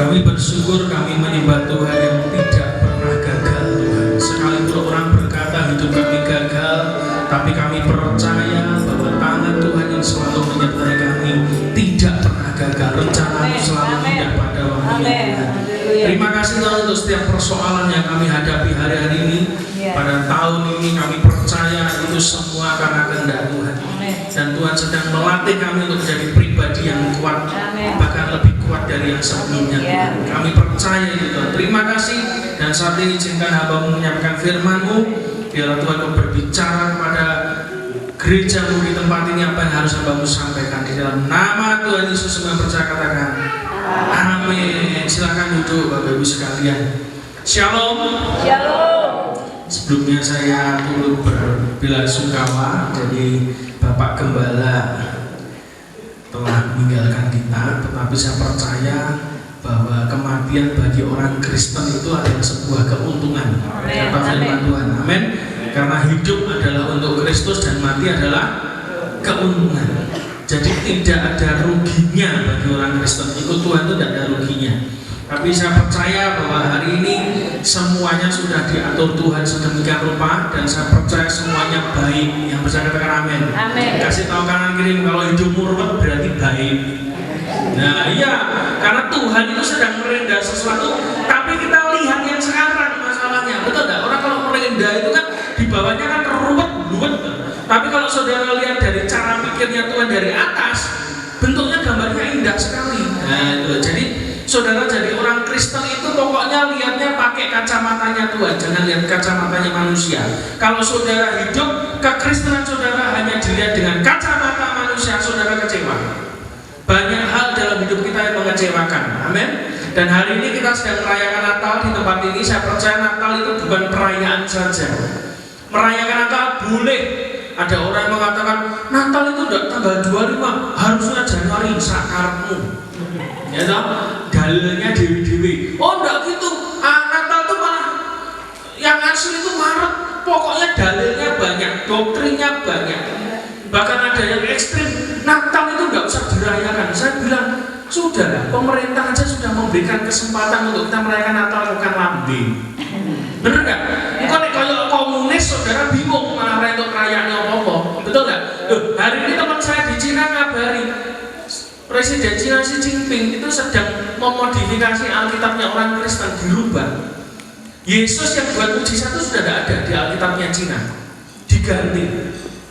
Kami bersyukur, kami menyembah Tuhan yang tidak pernah gagal, Tuhan. Sekalipun orang berkata hidup kami gagal, tapi kami percaya bahwa tangan Tuhan yang selalu menyertai kami tidak pernah gagal. Rencana-Mu selalu indah pada waktunya, Tuhan. Terima kasih Tuhan untuk setiap persoalan yang kami hadapi hari-hari ini. Pada tahun ini kami percaya itu semua karena kehendak Tuhan. Dan Tuhan sedang melatih kami untuk menjadi pribadi yang kuat, bahkan lebih kuat dari yang sebelumnya, Tuhan. Kami percaya itu, Tuhan. Terima kasih. Dan saat ini izinkan hamba-Mu menyampaikan firman-Mu. Biarlah Tuhan Kau berbicara kepada gereja-Mu di tempat ini apa yang harus hamba-Mu sampaikan. Di dalam nama Tuhan Yesus semua percaya katakan amin. Silakan duduk Bapak Ibu sekalian. Shalom. Shalom. Sebelumnya saya turut berbela-sungkawa dari Bapak Gembala telah meninggalkan kita, tetapi saya percaya bahwa kematian bagi orang Kristen itu adalah sebuah keuntungan. Kata firman Tuhan, amin. Karena hidup adalah untuk Kristus dan mati adalah keuntungan. Jadi tidak ada ruginya bagi orang Kristen. Ikut Tuhan itu tidak ada ruginya. Tapi saya percaya bahwa hari ini semuanya sudah diatur Tuhan sedemikian rupa, dan saya percaya semuanya baik. Yang bisa katakan amin. Kasih tahu kanan kiri kalau hidupmu ruwet berarti baik. Nah iya, karena Tuhan itu sedang merendah sesuatu, tapi kita lihat yang sekarang masalahnya, betul tidak? Orang kalau merendah itu kan di bawahnya kan ruwet. Tapi kalau saudara lihat dari cara pikirnya Tuhan dari atas, bentuknya gambarnya indah sekali. Nah itu jadi saudara jadi orang Kristen itu pokoknya lihatnya pakai kacamatanya Tuhan, jangan lihat kacamatanya manusia. Kalau saudara hidup kekristenan saudara hanya dilihat dengan kacamata manusia, saudara kecewa. Banyak hal dalam hidup kita yang mengecewakan, amin. Dan hari ini kita sedang merayakan Natal di tempat ini. Saya percaya Natal itu bukan perayaan saja. Merayakan Natal boleh. Ada orang yang mengatakan Natal itu tidak tanggal 25, harusnya Januari, sakarmu. Ya toh? Dalilnya dewi-dewi. Oh enggak gitu. Natal itu malah yang asli itu Maret. Pokoknya dalilnya banyak, doktrinnya banyak. Bahkan ada yang ekstrim. Natal itu enggak usah dirayakan. Saya bilang sudah, pemerintah aja sudah memberikan kesempatan untuk kita merayakan Natal bukan lambe. Bener nggak? Bukan kalau komunis saudara bingung malah untuk merayakannya apa-apa. Betul nggak? Hari ini teman saya di Cina ngabari Presiden Cina Xi Jinping itu sedang memodifikasi Alkitabnya orang Kristen, dirubah. Yesus yang buat mujizat itu sudah tidak ada di Alkitabnya Cina, diganti.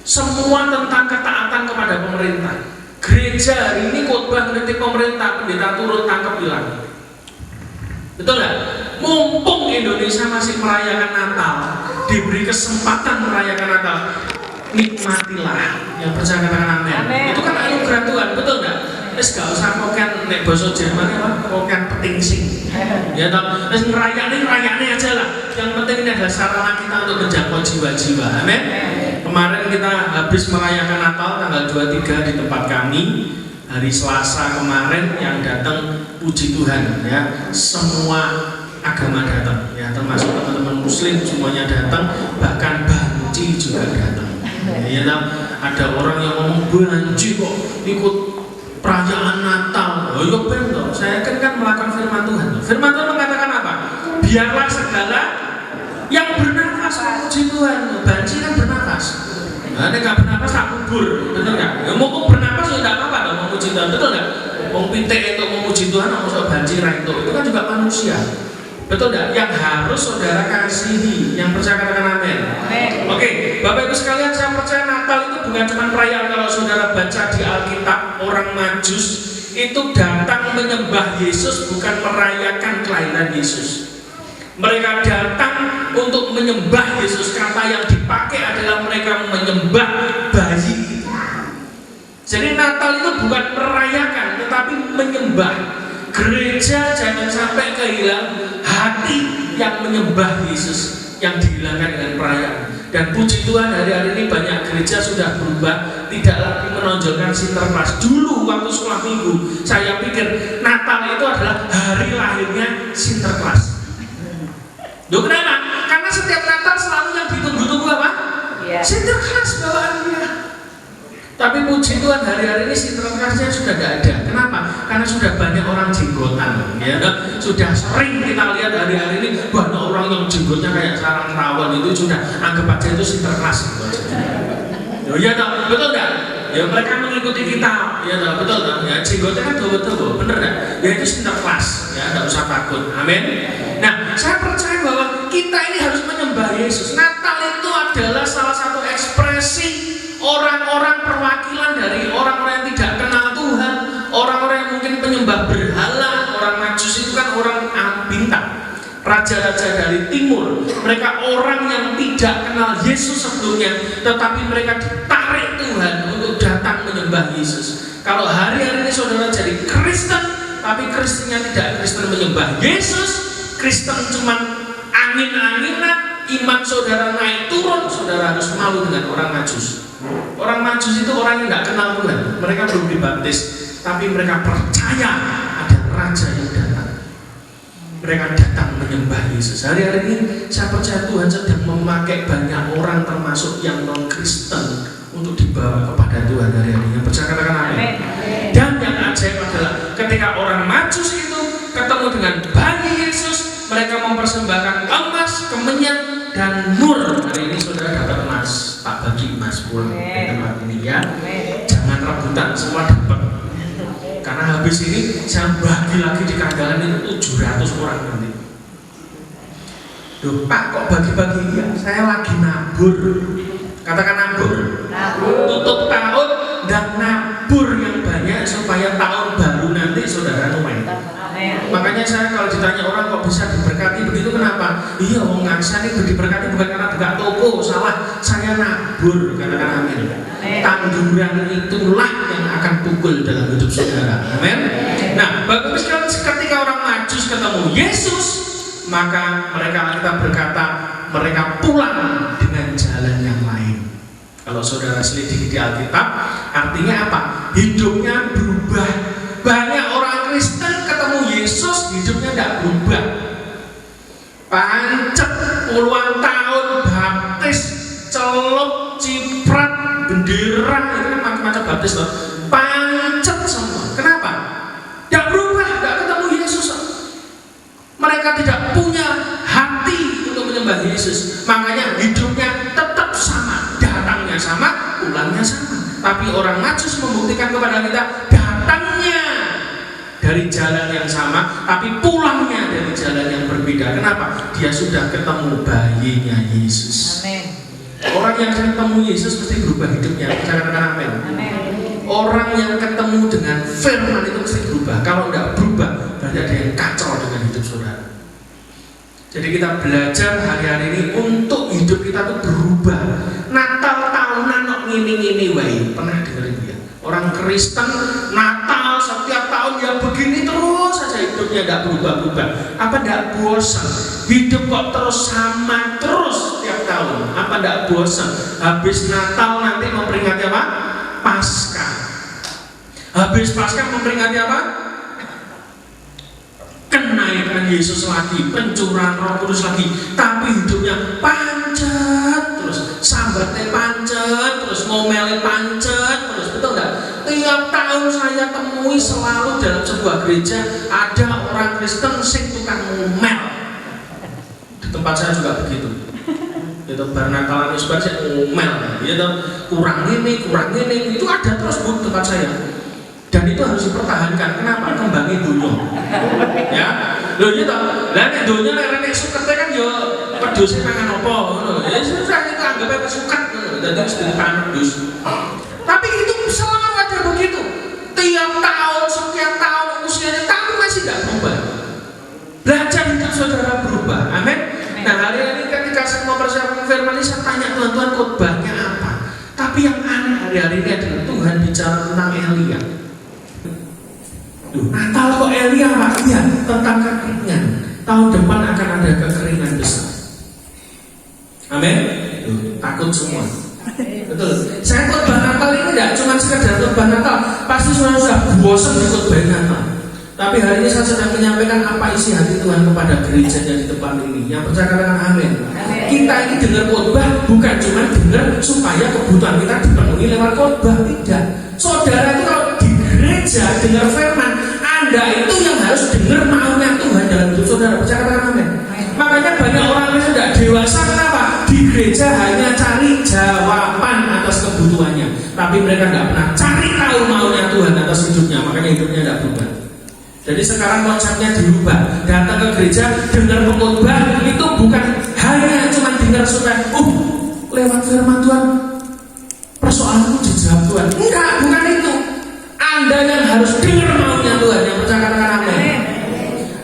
Semua tentang ketaatan kepada pemerintah. Gereja hari ini khotbah kritik pemerintah, pendeta turun tangkap bilang. Betul nggak? Mumpung Indonesia masih merayakan Natal, diberi kesempatan merayakan Natal, nikmatilah. Yang percaya katakan amin. Itu kan anugerah Tuhan, betul nggak? Terus gak usah kokan nek bahasa Jerman apa? Kokan petingsing. Ya toh, terus ngerayani aja lah. Yang penting ini adalah sarana kita untuk menjangkau jiwa-jiwa. Amin. Kemarin kita habis merayakan Natal tanggal 23 di tempat kami. Hari Selasa kemarin yang datang puji Tuhan ya, semua agama datang ya, termasuk teman-teman muslim semuanya datang, bahkan banci juga datang ya. Ada orang yang ngomong banci kok ikut perayaan Natal. Oh iya benar, saya kan melakukan firman Tuhan. Firman Tuhan mengatakan apa? Biarlah segala yang bernafas memuji Tuhan. Banci kan bernafas. Nah, ini gak bernafas tak kubur, betul nggak? Ya mau bernafas ya tidak apa-apa dong memuji Tuhan, betul nggak? Mau pintek untuk memuji Tuhan, mau soal banci itu kan juga manusia, betul nggak? Yang harus saudara kasihi, yang percaya katakan amin. Oke, Bapak Ibu sekalian, saya percaya Natal itu bukan cuma perayaan. Kalau saudara baca di Alkitab, orang Majus itu datang menyembah Yesus, bukan merayakan kelahiran Yesus. Mereka datang untuk menyembah Yesus. Kata yang dipakai adalah mereka menyembah bayi. Jadi Natal itu bukan merayakan, tetapi menyembah. Gereja jangan sampai kehilangan hati yang menyembah Yesus, yang dihilangkan dengan perayaan. Dan puji Tuhan hari-hari ini banyak gereja sudah berubah, tidak lagi menonjolkan Sinterklas. Dulu waktu sekolah minggu saya pikir Natal itu adalah hari lahirnya Sinterklas. Loh kenapa? Karena setiap Natal selalu yang ditunggu-tunggu apa? Sinterklas bawaan dia. Tapi puji Tuhan hari-hari ini sinterklasnya sudah tidak ada. Kenapa? Karena sudah banyak orang jenggotan, ya. Sudah sering kita lihat hari-hari ini banyak orang yang jenggotnya kayak sarang tawon, itu sudah anggap aja itu sinterklas. Ya, betul nggak? Ya mereka mengikuti kita, ya betul kan? Ya jenggotnya kan betul, bener nggak? Ya itu sinterklas, ya nggak usah takut. Amin. Nah, saya percaya bahwa kita ini harus menyembah Yesus. Natal itu adalah salah satu ekspresi orang-orang perwakilan dari orang-orang yang tidak kenal Tuhan, orang-orang yang mungkin penyembah berhala. Orang Majus itu kan orang bintang, raja-raja dari timur. Mereka orang yang tidak kenal Yesus sebelumnya, tetapi mereka ditarik Tuhan untuk datang menyembah Yesus. Kalau hari-hari ini saudara jadi Kristen, tapi Kristennya tidak Kristen menyembah Yesus, Kristen cuma angin-anginan, iman saudara naik turun, saudara harus malu dengan orang Majus. Orang Majus itu orang yang tidak kenal Tuhan. Mereka belum dibaptis, tapi mereka percaya ada raja yang datang. Mereka datang menyembah Yesus. Hari-hari ini saya percaya Tuhan sedang memakai banyak orang termasuk yang non-Kristen untuk dibawa kepada Tuhan hari-hari ini. Percaya katakan amin. Dan yang ajaib adalah ketika orang Majus itu ketemu dengan bayi Yesus, mereka mempersembahkan emas, kemenyan, dan mur. Hari ini saudara dapat emas, tak bagi emas pulang di tempat ini ya. Jangan rebutan, semua dapat. Karena habis ini saya bagi lagi di kandangan itu 700 orang nanti. Duh Pak kok bagi-bagi? Ya saya lagi nabur. Katakan nabur. Tutup tahun dan nabur yang banyak supaya tahun baru nanti saudara nuai. Makanya saya kalau ditanya orang kok bisa diberkati begitu, kenapa? Iya, wong ngaksa ini diberkati bukan karena buka toko, salah. Saya nabur, katakan amin. Tanduran itulah yang akan pukul dalam hidup saudara. Amin. Nah, bagus sekali ketika orang Majus ketemu Yesus, maka kita berkata mereka pulang dengan jalan yang lain. Kalau saudara selidiki di Alkitab, artinya apa? Hidupnya berubah. Banyak orang Kristen ketemu Yesus, hidupnya tidak berubah. Pancet puluhan tahun, baptis, celup, ciprat, bendera, itu kan macam-macam baptis loh. Pancet semua. Kenapa? Tidak berubah, tidak ketemu Yesus. Mereka tidak punya hati untuk menyembah Yesus. Makanya hidupnya tetap sama, datangnya sama, pulangnya sama. Tapi orang Majus membuktikan kepada kita datangnya dari jalan yang sama, tapi pulangnya dari jalan yang berbeda. Kenapa? Dia sudah ketemu bayinya Yesus. Amen. Orang yang ketemu Yesus mesti berubah hidupnya. Katakan amin. Orang yang ketemu dengan firman itu mesti berubah. Kalau tidak berubah, berarti ada yang kacau dengan hidup saudara. Jadi kita belajar hari-hari ini untuk hidup kita itu berubah. Natal tahunan kok ngini-ngini wae. Pernah dengerin ya? Orang Kristen Natal setiap tahun ya begini terus saja hidupnya tidak berubah-ubah. Apa tidak bosan? Hidup kok terus sama terus setiap tahun. Apa tidak bosan? Habis Natal nanti memperingati apa? Paskah. Habis Paskah memperingati apa? Kenaikan Yesus lagi, pencurahan Roh Kudus lagi. Tapi hidupnya pancet terus, sambatnya pancet terus, ngomelnya pancet terus, betul nggak? Tiap tahun saya temui selalu dalam sebuah gereja ada orang Kristen sing tukang ngomel. Di tempat saya juga begitu. Itu bar Natalan Isbar saya ngomel, gitu. Kurang ini itu ada terus di tempat saya. Dan itu harus dipertahankan. Kenapa? Kembangin dunia. Ya, loh gitu. Lah nek dunia nek sukete kan yo pedose mangan apa ngono. Ya susah itu anggapnya kesukat ngono. Dadi wis ditekan pedus. Tapi itu selalu ada begitu. Tiap tahun, setiap tahun usianya tapi masih tidak berubah. Belajar hidup saudara berubah. Amin. Nah, hari ini ketika saya mau persiapkan firman ini, saya tanya Tuhan khotbahnya apa. Tapi yang aneh hari-hari ini adalah Tuhan bicara tentang Elia. Natal kok Elia Pak? Iya, tentang kekeringan. Tahun depan akan ada kekeringan besar. Amin. Takut semua. Betul. Saya khotbah Natal ini tidak cuma sekedar khotbah Natal. Pasti sudah bosan di khotbah Natal. Tapi hari ini saya sedang menyampaikan apa isi hati Tuhan kepada gerejanya di depan ini. Yang percaya katakan amin. Kita ini dengar khotbah bukan cuma dengar supaya kebutuhan kita dipenuhi lewat khotbah, tidak. Saudara itu kalau di gereja dengar firman, Anda itu yang harus dengar maunya Tuhan dalam hidup saudara. Percaya katakan amin. Makanya banyak orang yang sudah dewasa, kenapa? Di gereja hanya cari jawaban atas kebutuhannya, tapi mereka tidak pernah cari tahu maunya Tuhan atas hidupnya. Makanya hidupnya tidak berubah. Jadi sekarang konsepnya dirubah. Datang ke gereja, dengar pengkhotbah itu bukan hanya cuma dengar supaya lewat firman Tuhan persoalanku dijawab Tuhan. Enggak, bukan itu. Anda yang harus dengar maunya Tuhan, yang percaya katakan amin.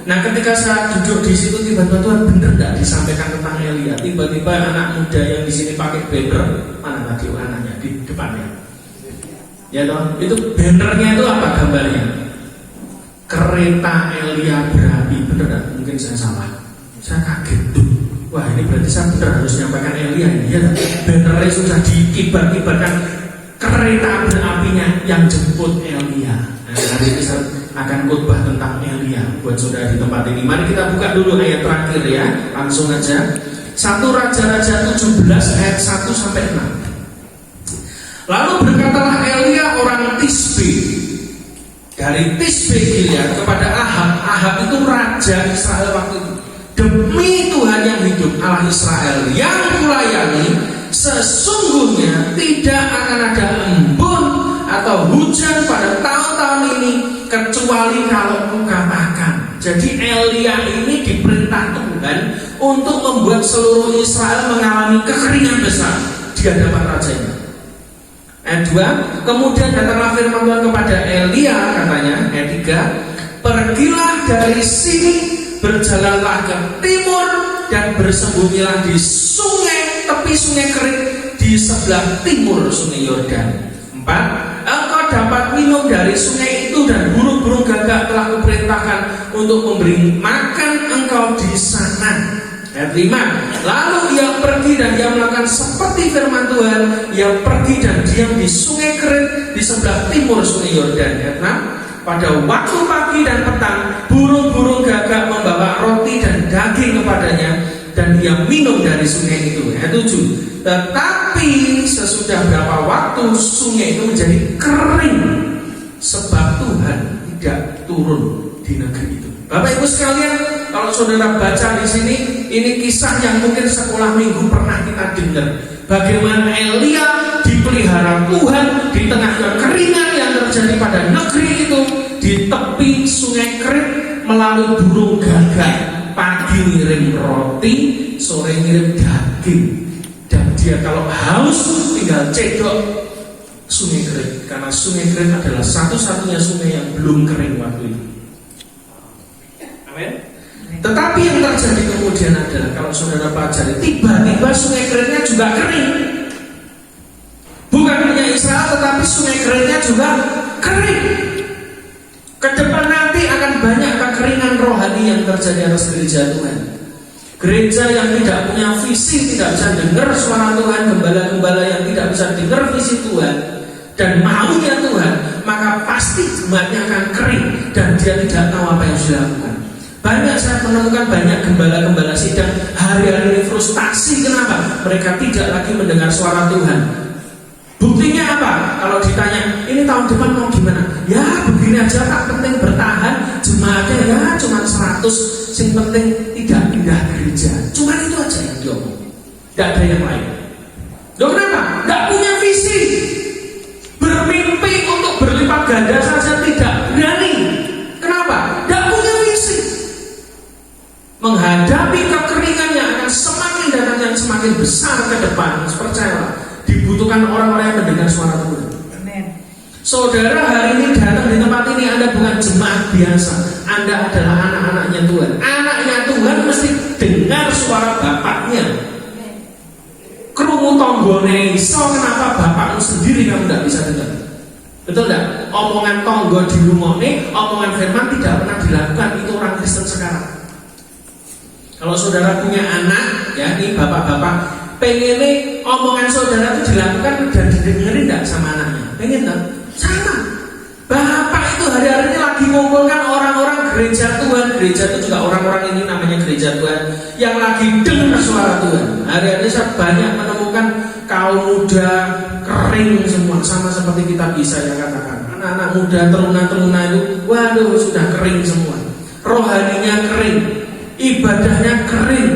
Nah, ketika saya duduk di situ, tiba-tiba Tuhan benar tidak disampaikan tentang Elia. Tiba-tiba anak muda yang di sini pakai banner, mana tadi anaknya di depannya? Ya toh, itu bannernya itu apa gambarnya? Kereta Elia berapi, bener gak? Mungkin saya salah. Saya kaget tuh. Wah, ini berarti saya benar harus menyampaikan Elia ini ya. Benernya sudah dikibar-kibarkan kereta berapinya yang jemput Elia. Nah, hari ini saya akan khotbah tentang Elia buat saudara di tempat ini. Mari kita buka dulu ayat terakhir ya. Langsung aja. 1 Raja-Raja 17 ayat 1 sampai 6. Lalu berkatalah Elia orang Tisbe dari Tisbe Gilead kepada Ahab. Ahab itu raja Israel waktu itu. Demi Tuhan yang hidup, Allah Israel yang kulayani, sesungguhnya tidak akan ada embun atau hujan pada tahun-tahun ini kecuali kalau kukatakan. Jadi Elia ini diperintah Tuhan untuk membuat seluruh Israel mengalami kekeringan besar di hadapan rajanya. Ayat 2, kemudian datanglah firman Tuhan kepada Elia, katanya, ayat 3, pergilah dari sini, berjalanlah ke timur, dan bersembunyilah di sungai, tepi sungai kering, di sebelah timur sungai Yordan. 4, engkau dapat minum dari sungai itu, dan burung-burung gagak telah kuperintahkan untuk memberi makan engkau di sana. Ayat 5, lalu ia pergi dan ia melakukan seperti firman Tuhan. Ia pergi dan diam di sungai kering di sebelah timur sungai Yordan. Ayat 6, pada waktu pagi dan petang burung-burung gagak membawa roti dan daging kepadanya, dan ia minum dari sungai itu. Ayat 7, tetapi sesudah berapa waktu sungai itu menjadi kering, sebab Tuhan tidak turun di negeri itu. Bapak Ibu sekalian, kalau saudara baca di sini, ini kisah yang mungkin sekolah minggu pernah kita dengar. Bagaimana Elia dipelihara Tuhan di tengah kekeringan yang terjadi pada negeri itu, di tepi sungai kering, melalui burung gagak. Pagi ngirim roti, sore ngirim daging. Dan dia kalau haus tinggal cedok sungai kering, karena sungai kering adalah satu-satunya sungai yang belum kering waktu itu. Tetapi yang terjadi kemudian adalah, kalau saudara pelajari, tiba-tiba sungai keringnya juga kering. Bukan hanya Israel, tetapi sungai keringnya juga kering. Kedepan nanti akan banyak kekeringan rohani yang terjadi atas gereja Tuhan. Gereja yang tidak punya visi, tidak bisa dengar suara Tuhan, gembala-gembala yang tidak bisa dengar visi Tuhan dan maunya Tuhan, maka pasti jemaatnya akan kering dan dia tidak tahu apa yang harus dilakukan. Banyak saya menemukan banyak gembala-gembala sidang hari-hari ini frustasi. Kenapa? Mereka tidak lagi mendengar suara Tuhan. Buktinya apa? Kalau ditanya, ini tahun depan mau gimana? Ya begini aja, tak penting bertahan. Jemaatnya ya cuma 100, yang penting tidak pindah gereja. Cuma itu aja yang diomong, tidak ada yang lain. Loh kenapa? Tidak punya visi. Bermimpi untuk berlipat ganda saja tidak berani. Kenapa? Tidak punya visi. Menghadapi kekeringan yang akan semakin datang, yang semakin besar ke depan, percayalah, dibutuhkan orang-orang yang mendengar suara Tuhan. Amen. Saudara hari ini datang di tempat ini, Anda bukan jemaat biasa, Anda adalah anak-anaknya Tuhan. Anaknya Tuhan mesti dengar suara bapaknya. Krungu tonggone iso, kenapa bapakmu sendiri kamu tidak bisa dengar? Betul tidak? Omongan tonggo di rumah ini, omongan firman tidak pernah dilakukan. Itu orang Kristen sekarang. Kalau saudara punya anak, ya ini bapak-bapak, pengen nih omongan saudara itu dilakukan dan didengerin tidak sama anaknya? Pengen tak? Sama. Bapak itu hari-hari ini lagi mengumpulkan orang-orang gereja Tuhan. Gereja itu juga orang-orang ini namanya gereja Tuhan yang lagi dengar suara Tuhan. Hari-hari ini saya banyak menemukan kaum muda kering semua, sama seperti kita bisa ya katakan. Anak-anak muda, teruna-teruna itu, waduh sudah kering semua. Rohaninya kering, ibadahnya kering.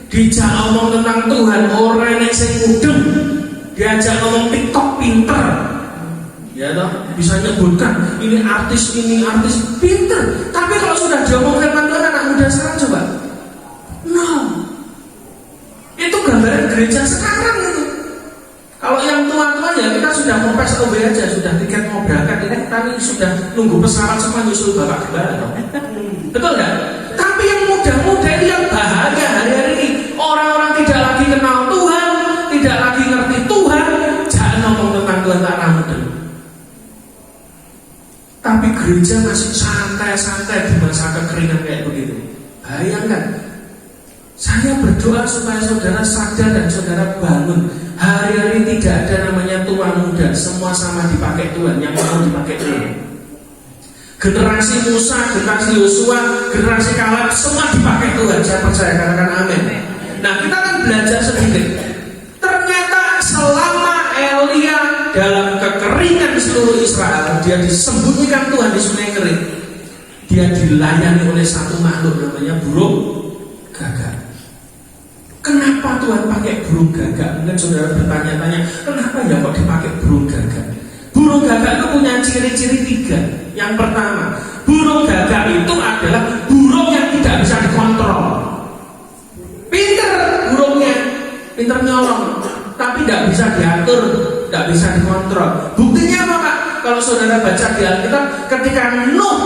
Dijak ngomong tentang Tuhan, orang yang mudeng. Diajak ngomong TikTok pinter, ya toh, bisa nyebutkan ini artis pinter. Tapi kalau sudah diomong firman Tuhan anak muda sekarang coba, no. Itu gambaran gereja sekarang itu. Kalau yang tua-tua ya kita sudah mau PSOB aja, sudah tiket mau berangkat ini, kami sudah nunggu pesawat semua nyusul Bapak Gembala. Betul nggak? Tapi yang muda-muda itu yang bahaya hari-hari ini. Orang-orang tidak lagi kenal Tuhan, tidak lagi ngerti Tuhan, jangan ngomong tentang Tuhan tak muda. Tapi gereja masih santai-santai di masa kekeringan kayak begitu. Bayangkan, saya berdoa supaya saudara sadar dan saudara bangun. Hari-hari tidak ada namanya tua muda, semua sama dipakai Tuhan, yang mau dipakai Tuhan. Generasi Musa, generasi Yosua, generasi Kaleb, semua dipakai Tuhan. Saya percaya, katakan amin. Nah, kita akan belajar sedikit. Ternyata selama Elia dalam kekeringan di seluruh Israel, dia disembunyikan Tuhan di sungai kering. Dia dilayani oleh satu makhluk namanya burung gagak. Kenapa Tuhan pakai burung gagak? Mungkin saudara bertanya-tanya, kenapa ya kok dipakai burung gagak? Burung gagak itu punya ciri-ciri 3. Yang pertama, burung gagak itu adalah burung yang tidak bisa dikontrol. Pinter burungnya, pinter nyolong, tapi tidak bisa diatur, tidak bisa dikontrol. Buktinya apa Pak? Kalau saudara baca di Alkitab, ketika Nuh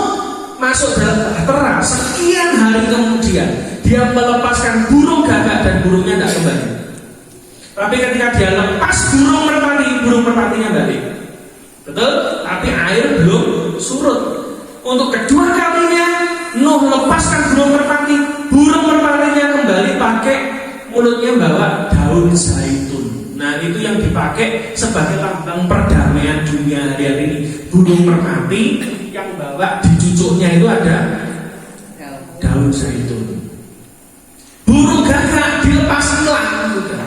masuk dalam bahtera, sekian hari kemudian dia melepaskan burung gagak dan burungnya tidak kembali. Tapi ketika dia lepas burung merpatinya balik. Betul? Tapi air belum surut. Untuk kedua kalinya Nuh lepaskan burung merpatinya kembali pakai mulutnya bawa daun zaitun. Nah itu yang dipakai sebagai lambang perdamaian dunia hari-hari ini. Burung merpati yang bawa di cucuknya itu ada daun zaitun. Burung gagak dilepas hilang juga.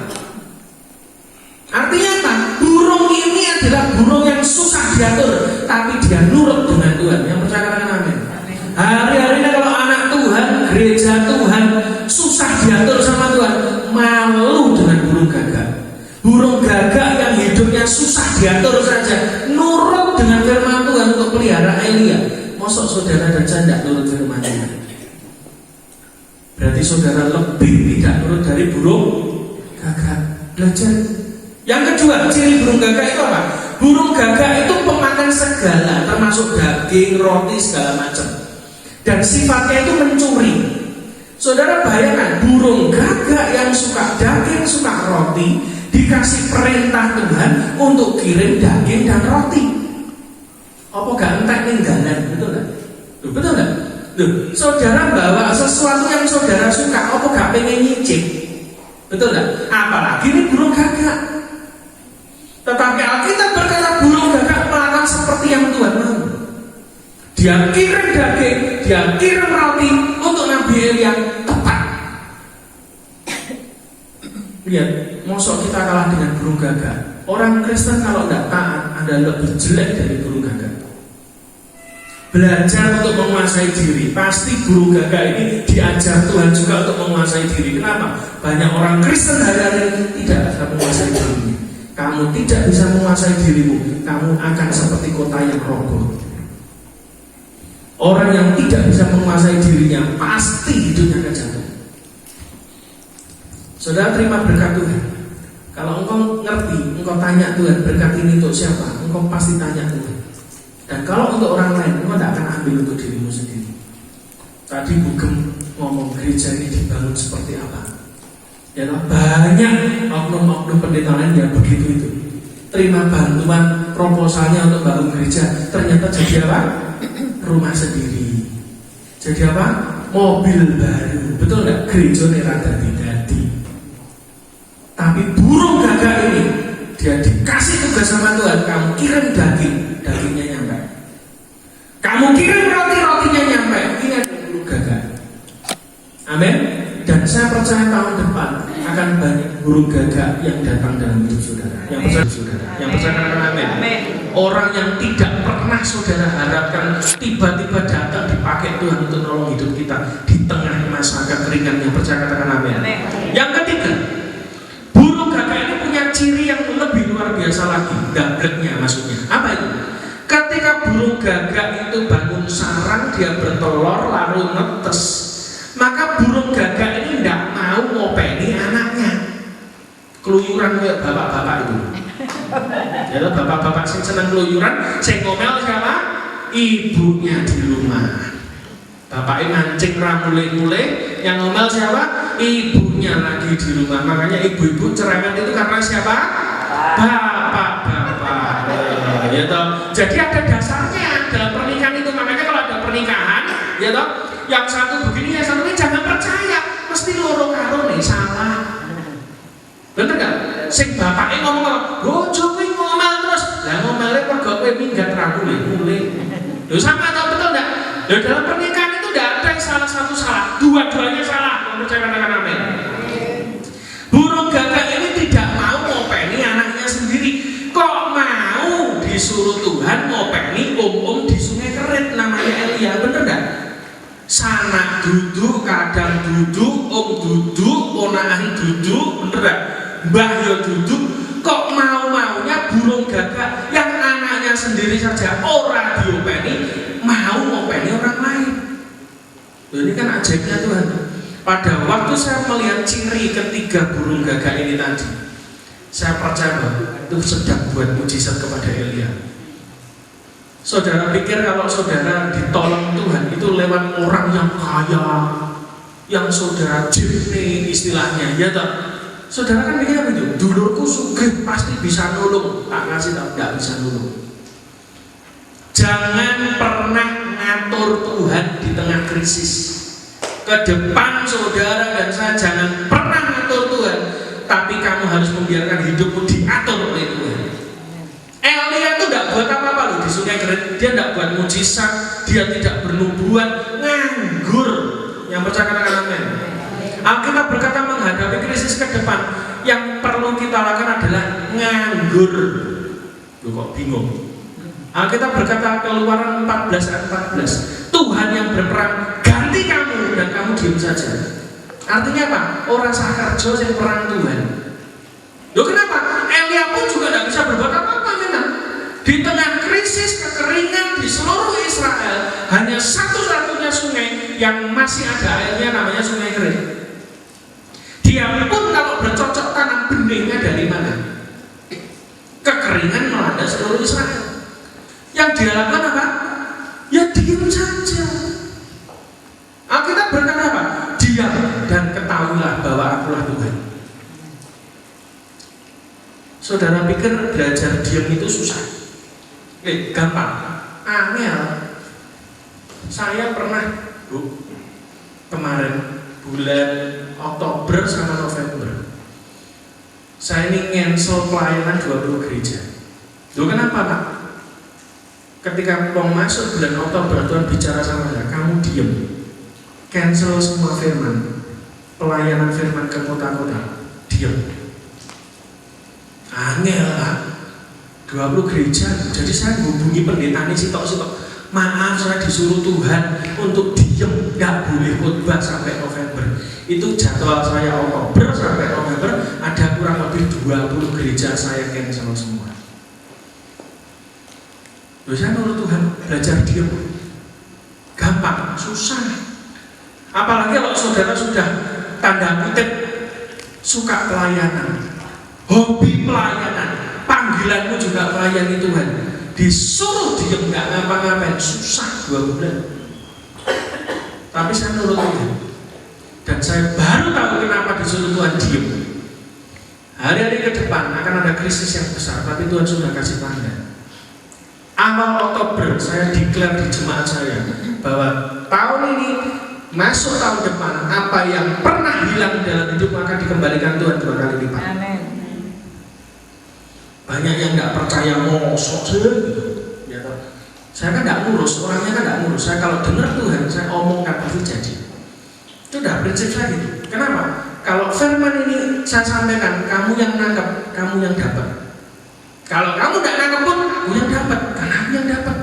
Artinya apa? Burung ini adalah burung yang susah diatur, tapi dia nurut dengan Tuhan. Yang percaya katakan amin. Hari-hari ini kalau anak Tuhan, gereja Tuhan susah diatur sama Tuhan, malu dengan burung gagak. Burung gagak yang hidupnya susah diatur saja, nurut dengan firman Tuhan untuk pelihara Elia. Mosok saudara dan saya tidak nurut firman Tuhan? Berarti saudara lebih tidak nurut dari burung gagak. Belajar. Yang kedua, ciri burung gagak itu apa? Burung gagak itu pemakan segala, termasuk daging, roti, segala macam. Dan sifatnya itu mencuri. Saudara bayangkan, burung gagak yang suka daging, suka roti, dikasih perintah Tuhan untuk kirim daging dan roti. Apa gak entek ninggalan? Betul gak? Betul gak? Saudara bawa sesuatu yang saudara suka, apa gak pengen nyicip? Betul gak? Apalagi ini burung gagak. Tetapi Alkitab berkata burung gagak melakukan seperti yang Tuhan mau. Dia kirim daging, dia kirim roti untuk Nabi Elia tepat. Lihat, mosok kita kalah dengan burung gagak. Orang Kristen kalau tidak taat ada lebih jelek dari burung gagak. Belajar untuk menguasai diri. Pasti burung gagak ini diajar Tuhan juga untuk menguasai diri. Kenapa? Banyak orang Kristen hari-hari ini tidak bisa menguasai dirinya. Kamu tidak bisa menguasai dirimu, kamu akan seperti kota yang roboh. Orang yang tidak bisa menguasai dirinya pasti hidupnya akan jatuh. Saudara terima berkat Tuhan. Kalau engkau ngerti, engkau tanya Tuhan berkat ini untuk siapa, engkau pasti tanya Tuhan. Dan kalau untuk orang lain, engkau tidak akan ambil untuk dirimu sendiri. Tadi Bugem ngomong gereja ini dibangun seperti apa? Ya banyak oknum-oknum pendeta lain yang begitu itu. Terima bantuan proposalnya untuk bangun gereja, ternyata jadi apa? Rumah sendiri. Jadi apa? Mobil baru. Betul nggak? Gereja rada dadi. Tapi burung gagak ini dia dikasih tugas sama Tuhan, kamu kirim dagingnya nyampe. Amin. Dan saya percaya tahun depan akan banyak burung gagak yang datang dalam hidup saudara. Yang percaya saudara, yang percaya amin. Orang yang tidak pernah saudara harapkan tiba-tiba datang dipakai Tuhan untuk nolong hidup kita di tengah masa kekeringan. Yang percaya amin. Yang ketiga, burung gagak ini punya ciri yang lebih luar biasa lagi, gagaknya maksudnya. Apa itu? Ketika burung gagak itu bangun sarang, dia bertelur lalu netes, maka burung gagak ini tidak mau ngopeni anaknya. Keluyuran kayak bapak-bapak itu. Ya, bapak-bapak yang senang keluyuran, saya ngomel siapa? Ibunya di rumah. Bapaknya mancing ramule-mule, yang ngomel siapa? Ibunya lagi di rumah. Makanya ibu-ibu cerewet itu karena siapa? Bapak-bapak. Ya toh. Jadi ada dasarnya dalam pernikahan itu. Makanya kalau ada pernikahan, ya toh, yang satu begini, yang satu ini jangan percaya, mesti loro karo nih salah. Bener gak? Sing bapaknya ngomong, bojo kuwi ngomel terus. Lah ngomele mergo kowe minggat ramule-mule. Lho sama atau betul enggak? Lho dalam pernikahan itu enggak ada yang salah satu salah, dua-duanya salah. Yang percaya katakan amin. Burung gagak ini tidak mau ngopeni anaknya sendiri. Kok mau disuruh Tuhan ngopeni om-om di Sungai Kerit namanya Elia, bener enggak? Sanak duduk, kadang duduk, om duduk, ponakan duduk, bener enggak? Mbah yo duduk. Kok mau-maunya burung gagak yang anaknya sendiri saja ora diopeni, mau ngopeni orang lain. Ini kan ajaibnya Tuhan. Pada waktu saya melihat ciri ketiga burung gagak ini tadi, saya percaya bahwa itu sedang buat mujizat kepada Elia. Saudara pikir kalau saudara ditolong Tuhan itu lewat orang yang kaya, yang saudara jernih istilahnya, ya tak? Saudara kan mikir apa itu? Dulurku sugih pasti bisa nolong, tak ngasih tak nggak bisa nolong. Jangan pernah ngatur Tuhan di tengah krisis. Ke depan saudara dan saya jangan pernah ngatur Tuhan, tapi kamu harus membiarkan hidupmu diatur oleh Tuhan. Elia itu tidak buat apa-apa loh di Sungai Kerit. Dia tidak buat mujizat, dia tidak bernubuat, nganggur. Yang percaya katakan amin. Alkitab berkata menghadapi krisis ke depan yang perlu kita lakukan adalah nganggur. Loh kok bingung? Alkitab berkata Keluaran 14 ayat 14, Tuhan yang berperang ganti kamu dan kamu diam saja. Artinya apa? Orang sah kerja yang perang Tuhan. Loh kenapa? Elia pun juga tidak bisa berbuat apa-apa memang. Di tengah krisis kekeringan di seluruh Israel, hanya satu-satunya sungai yang masih ada airnya namanya Sungai Kerit. Dia pun kalau bercocok tanam benihnya dari mana? Kekeringan melanda seluruh Israel. Yang dia lakukan apa? Ya diam saja. Alkitab berkata apa? Diam dan ketahuilah bahwa akulah Tuhan. Saudara pikir belajar diam itu susah? Gampang. Angel. Saya pernah, Bu, kemarin bulan Oktober sama November, saya ini cancel pelayanan 20 gereja. Loh kenapa Pak? Ketika mau masuk bulan Oktober, Tuhan bicara sama saya, kamu diem, cancel semua firman, pelayanan firman ke kota-kota, diem. Angel Pak, 20 gereja. Jadi saya hubungi pendeta ini sitok-sitok, maaf saya disuruh Tuhan untuk diem, gak boleh khotbah sampai November. Itu jadwal saya Oktober sampai November, ada kurang lebih 20 gereja saya cancel semua. Loh saya menurut Tuhan belajar diem gampang, susah. Apalagi kalau saudara sudah tanda kutip suka pelayanan, hobi pelayanan, panggilanmu juga melayani Tuhan, disuruh diem gak ngapa-ngapain, susah 2 bulan. Tapi saya menurut Tuhan, dan saya baru tahu kenapa disuruh Tuhan diem. Hari-hari ke depan akan ada krisis yang besar, tapi Tuhan sudah kasih tanda. Awal Oktober saya declare di jemaat saya bahwa tahun ini masuk tahun depan, apa yang pernah hilang dalam hidup akan dikembalikan Tuhan 2 kali lipat. Amin. Banyak yang nggak percaya ngosok gitu. Ya, saya kan nggak ngurus, orangnya kan nggak ngurus. Saya kalau dengar Tuhan, saya omongkan pasti jadi. Itu udah prinsip saya gitu. Kenapa? Kalau firman ini saya sampaikan, kamu yang nangkep, kamu yang dapat. Kalau kamu tidak nangkep pun, aku yang dapat, karena aku yang dapat.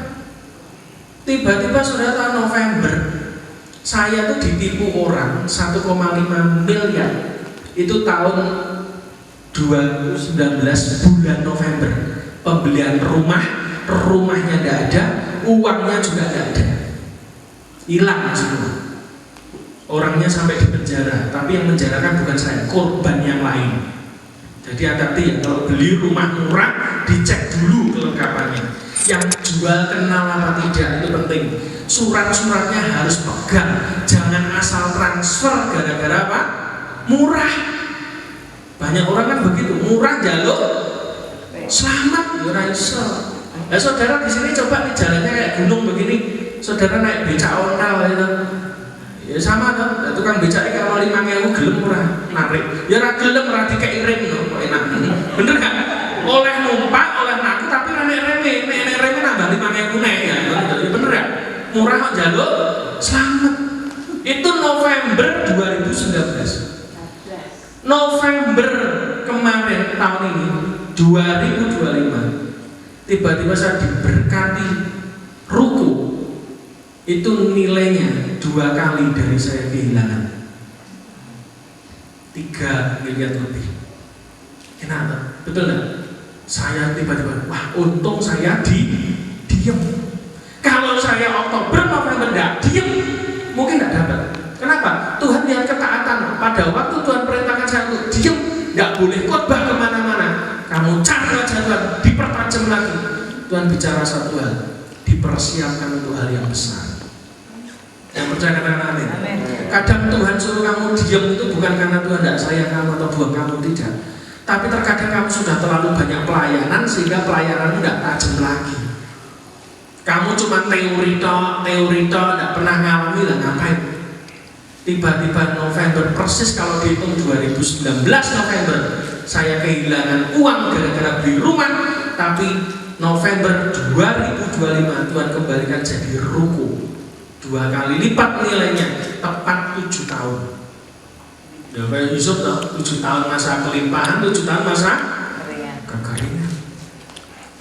Tiba-tiba saudara tahu November, saya tuh ditipu orang 1,5 miliar. Itu tahun 2019 bulan November. Pembelian rumahnya tidak ada, uangnya juga tidak ada, hilang semua. Orangnya sampai di penjara, tapi yang menjarakan bukan saya, korban yang lain. Jadi hati-hati ya, kalau beli rumah murah dicek dulu kelengkapannya. Yang jual kenal apa tidak itu penting. Surat-suratnya harus pegang, jangan asal transfer gara-gara apa? Murah. Banyak orang kan begitu, murah jaluk selamat ya iso. Nah, saudara di sini coba nih jalannya kayak gunung begini, saudara naik becak ontel itu. Ya sama kan, tukang becak ini kalau 5.000 gelem murah narik, ya ra gelem ra dikeiring no, kok enak. Bener gak? Oleh numpak, oleh naku, tapi nek reme nambah 5.000 nek ya. Bener ya? Murah kok jaluk selamat. Itu November 2019. November kemarin tahun ini 2025, tiba-tiba saya diberkati ruko. Itu nilainya 2 kali dari saya kehilangan 3 miliar lebih. Kenapa? Betul nggak? Saya tiba-tiba, wah untung saya diem. Kalau saya Oktober, November nggak diem, mungkin nggak dapat. Kenapa? Tuhan lihat ketaatan. Pada waktu Tuhan perintahkan saya untuk diem, nggak boleh khotbah kemana-mana. Kamu cari aja Tuhan, dipertajam lagi. Tuhan bicara satu hal, dipersiapkan untuk hal yang besar. Yang percaya katakan amin. Kadang Tuhan suruh kamu diam itu bukan karena Tuhan tidak sayang kamu atau buang kamu, tidak. Tapi terkadang kamu sudah terlalu banyak pelayanan sehingga pelayananmu tidak tajam lagi. Kamu cuma teori tok, tidak pernah ngalami lah ngapain. Tiba-tiba November persis kalau dihitung 2019 November saya kehilangan uang gara-gara beli rumah, tapi November 2025 Tuhan kembalikan jadi ruko. 2 kali lipat nilainya, tepat 7 tahun. Ya kayak Yusuf tuh, 7 tahun masa kelimpahan, 7 tahun masa kekeringan.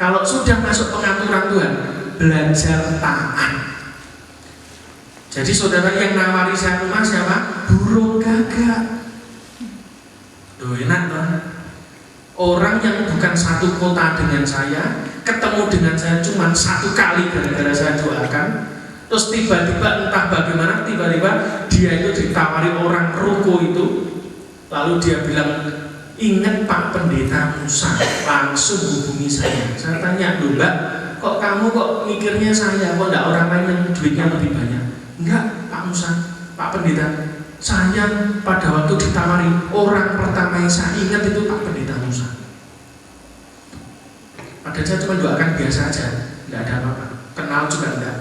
Kalau sudah masuk pengaturan Tuhan, belajar taat. Jadi saudara yang nawari saya rumah siapa? Burung gagak. Tuh enak tuh. Orang yang bukan satu kota dengan saya, ketemu dengan saya cuma 1 kali gara-gara saya doakan. Terus tiba-tiba entah bagaimana tiba-tiba dia itu ditawari orang ruko itu, lalu dia bilang, ingat Pak Pendeta Musa, langsung hubungi saya. Saya tanya, loh Mbak, kok kamu kok mikirnya saya, kok enggak orang lain yang duitnya lebih banyak? Enggak Pak Musa, Pak Pendeta, saya pada waktu ditawari orang pertama yang saya ingat itu Pak Pendeta Musa. Padahal saya cuma doakan biasa aja, enggak ada apa-apa, kenal juga enggak.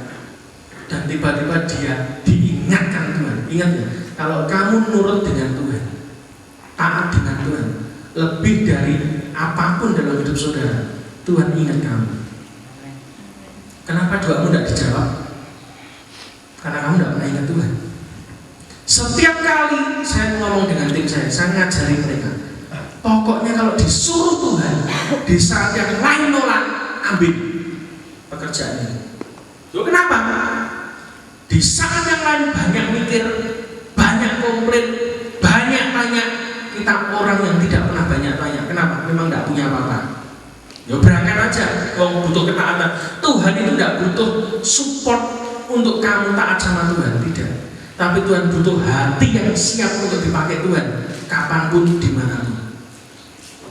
Dan tiba-tiba dia diingatkan Tuhan. Ingat ya, kalau kamu nurut dengan Tuhan, taat dengan Tuhan, lebih dari apapun dalam hidup saudara, Tuhan ingat kamu. Kenapa doamu tidak dijawab? Karena kamu tidak pernah ingat Tuhan. Setiap kali saya ngomong dengan tim saya ngajari mereka, pokoknya kalau disuruh Tuhan, di saat yang lain nolak, ambil pekerjaannya. Loh kenapa? Di saat yang lain banyak mikir, banyak komplain, banyak tanya, kita orang yang tidak pernah banyak tanya. Kenapa? Memang tidak punya apa-apa. Ya berangkat aja, kalau butuh ketaatan. Tuhan itu tidak butuh support untuk kamu taat sama Tuhan, tidak. Tapi Tuhan butuh hati yang siap untuk dipakai Tuhan, kapanpun, dimanapun.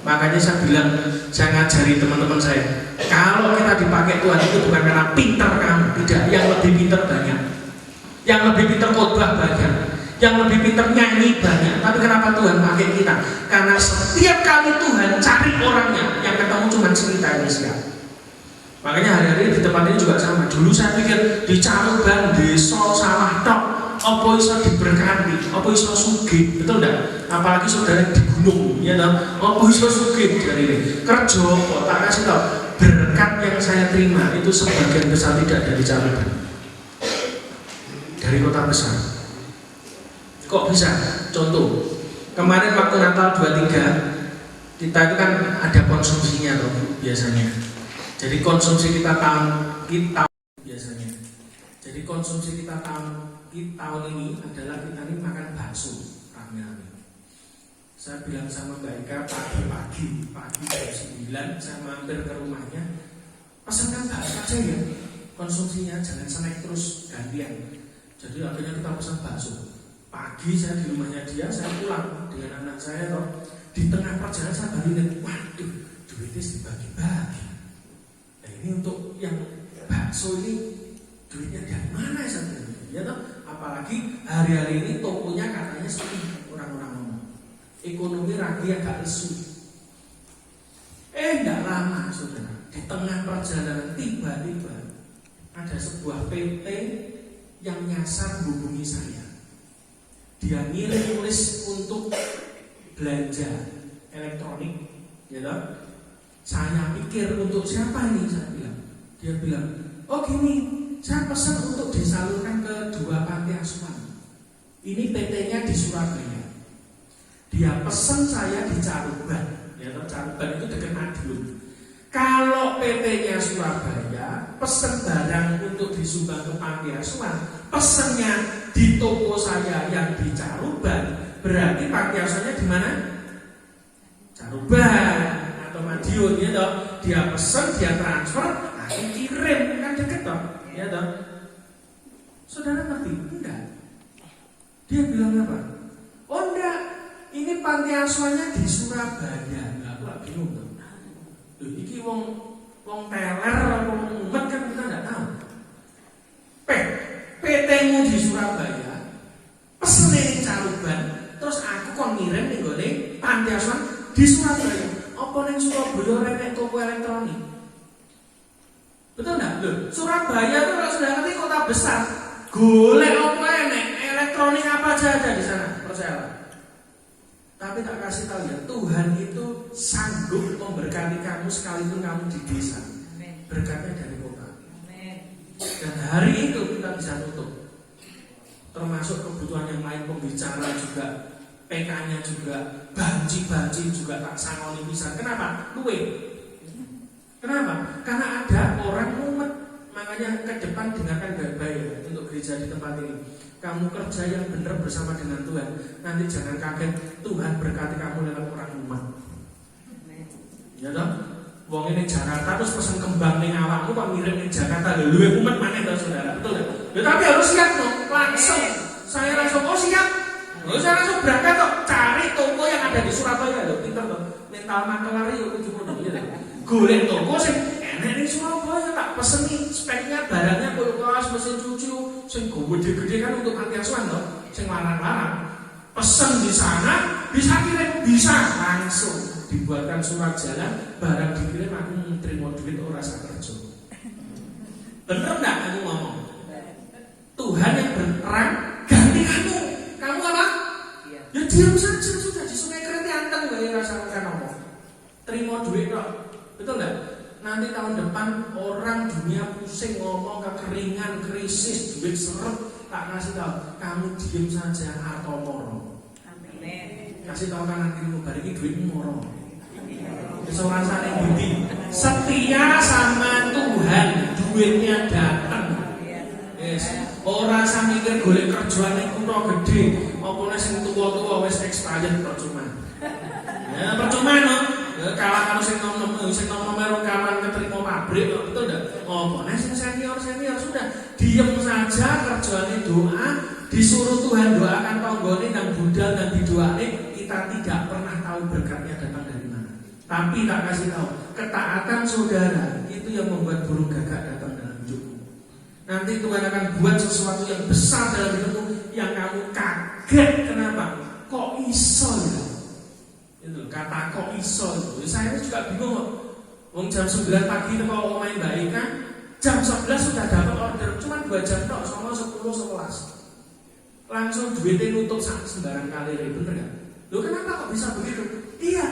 Makanya saya bilang, saya ngajari teman-teman saya, kalau kita dipakai Tuhan itu bukan karena pintar kamu, tidak. Yang lebih pintar banyak, yang lebih pintar khotbah banyak, yang lebih pintar nyanyi banyak. Tapi kenapa Tuhan pakai kita? Karena setiap kali Tuhan cari orangnya, yang ketemu cuma cerita yang siap. Makanya hari-hari di tempat ini juga sama. Dulu saya pikir di Caruban, desa, sawah tok, apa iso diberkati, apa iso sugih, betul enggak? Apalagi saudara di gunung, ya toh, apa iso sugih dari ini. Kerja, kok tak kasih tau, berkat yang saya terima itu sebagian besar tidak dari Caruban, dari kota besar. Kok bisa? Contoh, kemarin waktu Natal 23 kita itu kan ada konsumsinya loh biasanya. Jadi konsumsi kita biasanya. Jadi konsumsi kita tahun ini adalah kita ini makan bakso rame-rame. Saya bilang sama Mbak Ika pagi jam 9 saya mampir ke rumahnya, pesankan bakso aja ya, konsumsinya jangan snack terus gantian. Jadi akhirnya kita pesan bakso. Pagi saya di rumahnya dia, saya pulang dengan anak saya toh. Di tengah perjalanan saya baru ingat, waduh, duitnya dibagi-bagi. Nah ini untuk yang bakso ini duitnya dari mana saya? Ya toh, apalagi hari-hari ini tokonya katanya sepi, orang-orang ngomong. Ekonomi lagi agak lesu. Tidak lama saudara, di tengah perjalanan tiba-tiba ada sebuah PT yang nyasar hubungi saya. Dia ngirim list untuk belanja elektronik, ya toh? Saya pikir untuk siapa ini? Saya bilang. Dia bilang, oh gini, saya pesan untuk disalurkan ke 2 panti asuhan. Ini PT-nya di Surabaya. Dia pesan saya di Caruban, ya toh? Caruban itu dekat Madiun. Kalau PT-nya Surabaya pesan barang untuk disumbang ke panti asuhan, pesannya di toko saya yang di Caruban, berarti panti asuhannya di mana? Caruban atau Madiun, ya toh? Dia pesan, dia transfer, aku kirim, kan deket toh, ya toh? Saudara ngerti? Enggak. Dia bilang apa? Oh enggak, ini panti asuhannya di Surabaya. Enggak, aku bingung toh. Loh, iki wong teler, wong umet kan kita enggak tahu. PT-mu di Surabaya, pesen ning Caruban, terus aku kon ngirim ning gone panti asuhan di Surabaya. Apa ning Surabaya renek toko elektronik? Betul enggak? Loh, Surabaya itu kalau sudah ngerti kota besar, golek apa enek, elektronik apa aja ada di sana, percayalah. Tapi tak kasih tahu ya, Tuhan itu sanggup memberkati kamu sekalipun kamu di desa. Berkatnya dari kota. Dan hari itu kita bisa tutup. Termasuk kebutuhan yang lain, pembicara juga, PK-nya juga, banci juga tak sangoni bisa. Kenapa? Luwe. Kenapa? Karena ada orang mumet. Makanya ke depan dengarkan baik-baik untuk gereja di tempat ini. Kamu kerja yang benar bersama dengan Tuhan. Nanti jangan kaget, Tuhan berkati kamu lewat orang umat. Ya toh? Wong ini Jakarta terus pesen kembang ning awakmu kok ngirim ning Jakarta. Lho luwe umat maneh to saudara, betul enggak? Ya tapi harus siap loh, langsung. Saya langsung siap. Saya langsung berangkat kok cari toko yang ada di Surabaya lho, pinter toh. Mental makelari yo kudu ngono ya. Golek toko sing enek ning Surabaya tak peseni speknya barangnya kulkas, mesin cuci, sing gede-gede kan untuk panti asuhan toh, sing larang-larang. Pesen di sana, bisa kirim, bisa langsung dibuatkan surat jalan, barang dikirim aku terima duit ora sak kerja. Bener enggak aku ngomong? Tuhan yang berperang ganti kamu. Kamu apa? Ya diam saja sudah di Sungai Kreti anteng wae rasa ngomong. Terima duit kok. Betul enggak? Nanti tahun depan orang dunia pusing ngomong kekeringan, krisis, duit seret, tak kasih tahu, kamu diam saja atau moro. Amin. Kasih tahu kanan kirimu, bari iki duitmu moro. Seorang saling budi, setia sama Tuhan, duitnya datang. Yes. Orang saya mikir golek kerjaan ning kutha gede, apa sing tuwa-tuwa wis expired percuma. Ya percuma no. Kalah karo sing nom-nom kawan keterima pabrik, betul enggak? Oh, sing senior sudah diam saja, kerjane doa, disuruh Tuhan doakan tanggane dan budal dan didoane, kita tidak pernah tahu berkatnya datang dari mana. Tapi tak kasih tahu, ketaatan saudara itu yang membuat burung gagak datang dalam hidupmu. Nanti Tuhan akan buat sesuatu yang besar dalam hidupmu yang kamu kaget. Kenapa? Kok iso ya? Itu kata kok iso itu. Saya juga bingung kok. Wong jam 9 pagi itu kalau main Mbak Ika, jam 11 sudah dapat order, cuma 2 jam tok, sama 10, 11. Langsung duitnya nutup sembarang kali, bener gak? Loh kenapa kok bisa begitu? Iya,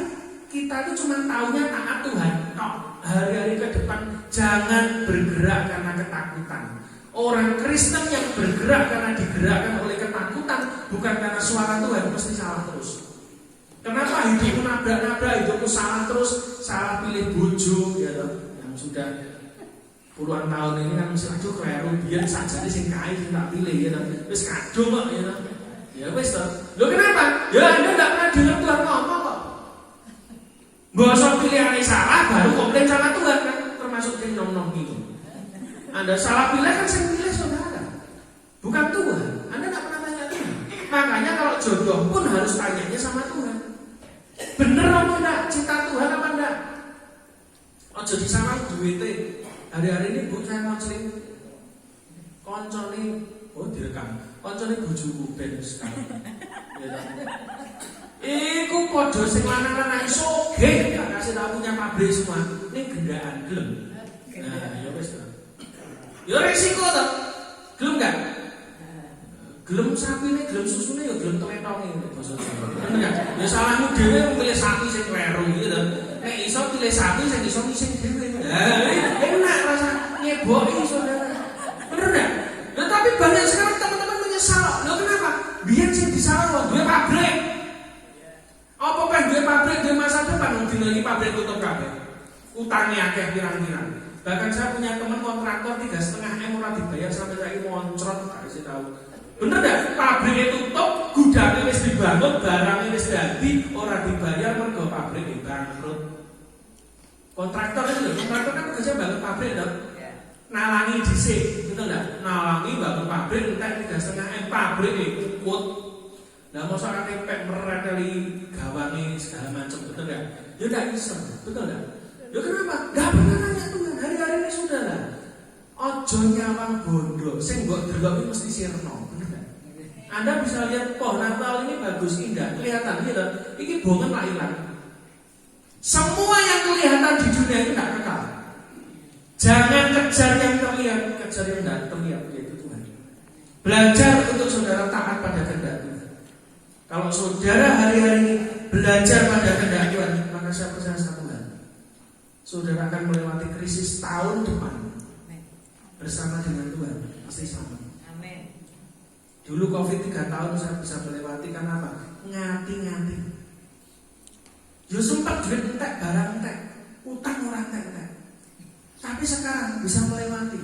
kita itu cuma taunya taat Tuhan. Tok, hari-hari ke depan jangan bergerak karena ketakutan. Orang Kristen yang bergerak karena digerakkan oleh ketakutan, bukan karena suara Tuhan mesti salah terus. Kenapa hidupmu nabrak-nabrak, hidupmu salah terus, salah pilih bojo ya toh, yang sudah puluhan tahun ini kan mesti aduh kleru biyen sajane sing kae sing tak pilih ya toh. Wis kadung kok ya toh. Ya wis toh. Lho kenapa? Ya Anda enggak pernah dengar Tuhan ngomong kok. Bosok pilihannya salah baru komplain sama Tuhan kan, termasuk yang nom-nom itu. Anda salah pilih kan saya pilih saudara, bukan Tuhan. Anda enggak pernah tanya Tuhan. Makanya kalau jodoh pun harus tanyanya sama Tuhan. Bener apa enggak? Cinta Tuhan apa enggak? Ojo disama duwite. Hari-hari ini Bu saya mau sering koncone, oh direkam. Koncone bojoku ben sekarang. Ya ta. Iku padha sing lanang-lanang sogeh gak kasih tau punya pabrik semua. Ini gendaan gelem. Nah, ya wis to. Ya resiko to. Gelem gak? Gelem sapine, gelem susune ya gelem temetonge basa Jawa. Bener gak? Ya salahmu dhewe milih sapi sing kleru iki to. Nek iso pilih sapi sing iso ngising dhewe. Lah, enak rasa nyeboki saudara. Bener gak? Nah, tapi banyak sekali teman-teman menyesal. Lho kenapa? Biyen sing disalah wong duwe pabrik. Apa pengen duwe pabrik duwe masa depan wong dina iki pabrik tutup kabeh. Utangnya akeh pirang-pirang. Bahkan saya punya teman kontraktor 3,5 M ora dibayar sampai saiki moncrot gak kasih tahu. Bener gak? Pabriknya tutup, gudangnya wis dibangun, barangnya wis dadi, ora dibayar mergo pabrik bangkrut. Kontraktor itu, kontraktor kan kerja bangun pabrik dong. Nalangi dhisik, betul gak? Nalangi bangun pabrik entek 3,5 M pabrik ikut. Lah mosok pek mereteli gawange segala macam, betul gak? Ya gak iso, betul gak? Ya kenapa? Gak pernah nanya Tuhan. Hari-hari ini sudah lah. Ojo nyawang bondo, sing mbok delok mesti sirna. Anda bisa lihat pohon Natal ini bagus indah, kelihatan gitu. Ini bongen tak hilang. Semua yang kelihatan di dunia ini tidak kekal. Jangan kejar yang terlihat, kejar yang tidak terlihat, yaitu Tuhan. Belajar untuk saudara taat pada kehendak Tuhan. Kalau saudara hari-hari ini belajar pada kehendak Tuhan, maka saya percaya sama Tuhan, saudara akan melewati krisis tahun depan bersama dengan Tuhan, pasti sama. Dulu COVID 3 tahun saya bisa melewati karena apa? Ngati-ngati. Yo sempat duit entek, barang entek, utang orang entek. Tapi sekarang bisa melewati.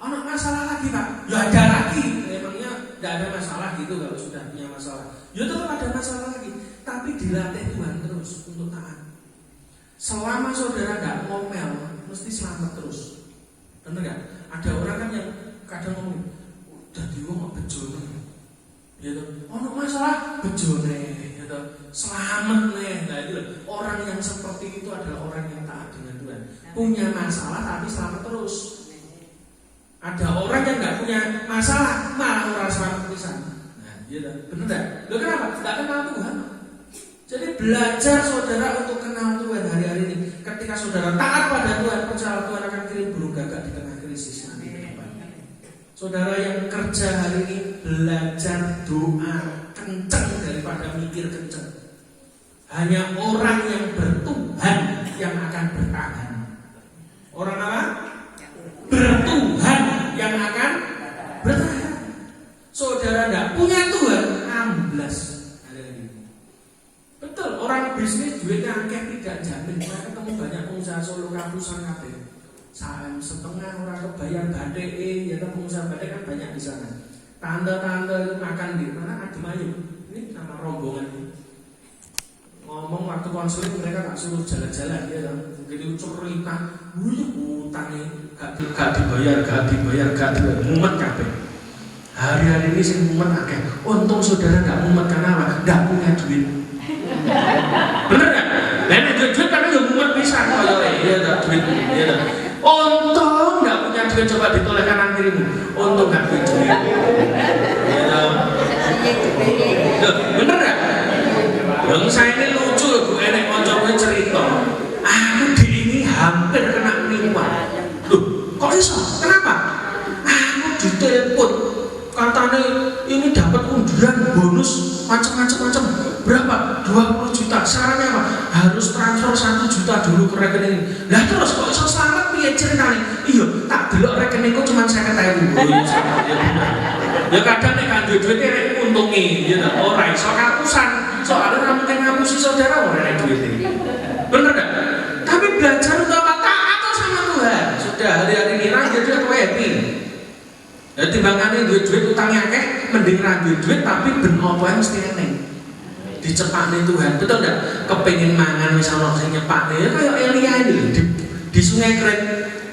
Ono masalah lagi Pak? Ya ada lagi. Memangnya tidak ada masalah gitu kalau sudah punya masalah. Ya tetap ada masalah lagi. Tapi dilatih Tuhan terus untuk taat. Selama saudara tidak ngomel, mesti selamat terus. Benar gak? Ada orang kan yang kadang ngomong, dadi wong bejone. Ya toh, ono masalah bejone, ya toh. Selamat nih. Nah, itu orang yang seperti itu adalah orang yang taat dengan Tuhan. Punya masalah tapi selamat terus. Ada orang yang enggak punya masalah malah ora selamat pisan. Nah, iya toh. Bener enggak? Lho kenapa? Enggak kenal Tuhan. Jadi belajar saudara untuk kenal Tuhan hari-hari ini. Ketika saudara taat pada Tuhan, percaya Tuhan akan kirim burung gagak di tengah krisis. Saudara yang kerja hari ini belajar doa kenceng daripada mikir kenceng. Hanya orang yang bertuhan yang akan bertahan. Orang apa? Bertuhan yang akan bertahan. Saudara tidak punya Tuhan, amblas hari ini. Betul, orang bisnis duitnya akeh tidak jamin. Saya ketemu banyak pengusaha Solo kapusan kabeh. Salam setengah orang kebayar batik, ya kan pengusaha batik kan banyak di sana. Tanda-tanda makan di mana Adem Ayu. Ini nama rombongan ini. Ngomong waktu konseling mereka nggak suruh jalan-jalan, ya kan. Begitu cerita, utangnya gak dibayar, mumet kabeh. Hari-hari ini sih mumet akeh. Untung saudara nggak mumet karena apa? Nggak punya duit. Bener nggak? Nenek duit karena ya mumet bisa kalau ya duit, ya. Untung nggak punya duit, coba ditoleh kanan kirimu. Untung nggak punya duit. Ya. Bener nggak? Yang saya ini lucu loh, Bu Enek konconya cerita. Aku di ini hampir kena penipuan. Loh, kok iso? Kenapa? Aku ditelepon, katanya ini dapat undian bonus macam-macam. Berapa? 20 juta. Syaratnya apa? Harus transfer 1 juta dulu ke rekening. Lah terus kok iso selamat piye ceritane? Iya, tak delok rekeningku cuma 50.000. Ya kadang nek kan duit-duit nek untungi, gitu. Ora iso ngapusan, soalnya ora mungkin ngapusi saudara ora enek duit. Bener enggak? Tapi belajar untuk taat sama Tuhan. Sudah hari-hari ini rakyat dia tuh happy. Jadi timbangannya duit-duit utangnya akeh, mending ra duit tapi ben apa yang mesti eneng. Dicepakne Tuhan, betul enggak? Kepengin mangan wis ana sing nyepakne ya kayak Elia ini di Sungai Krit